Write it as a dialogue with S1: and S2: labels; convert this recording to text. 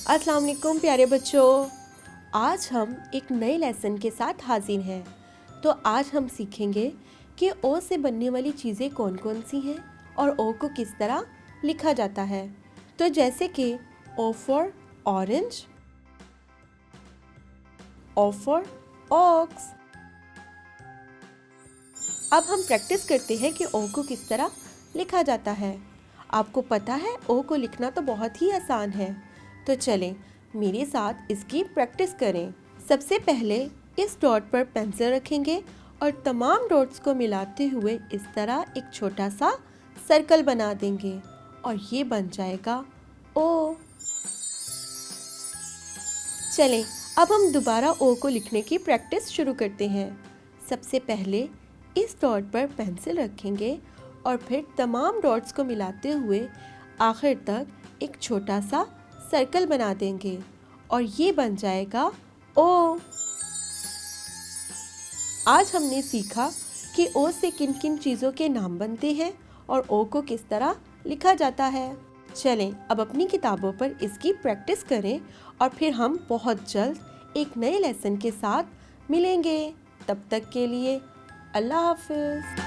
S1: अस्सलाम वालेकुम प्यारे बच्चों। आज हम एक नए लेसन के साथ हाजिर हैं। तो आज हम सीखेंगे कि ओ से बनने वाली चीज़ें कौन कौन सी हैं और ओ को किस तरह लिखा जाता है। तो जैसे कि O for orange, O for ox. अब हम प्रैक्टिस करते हैं कि ओ को किस तरह लिखा जाता है। आपको पता है ओ को लिखना तो बहुत ही आसान है। तो चलें मेरे साथ इसकी प्रैक्टिस करें। सबसे पहले इस डॉट पर पेंसिल रखेंगे और तमाम डॉट्स को मिलाते हुए इस तरह एक छोटा सा सर्कल बना देंगे और ये बन जाएगा ओ। चलें अब हम दोबारा ओ को लिखने की प्रैक्टिस शुरू करते हैं। सबसे पहले इस डॉट पर पेंसिल रखेंगे और फिर तमाम डॉट्स को मिलाते हुए आखिर तक एक छोटा सा सर्कल बना देंगे और ये बन जाएगा ओ। आज हमने सीखा कि ओ से किन किन चीज़ों के नाम बनते हैं और ओ को किस तरह लिखा जाता है। चलें अब अपनी किताबों पर इसकी प्रैक्टिस करें और फिर हम बहुत जल्द एक नए लेसन के साथ मिलेंगे। तब तक के लिए अल्लाह हाफ़िज़।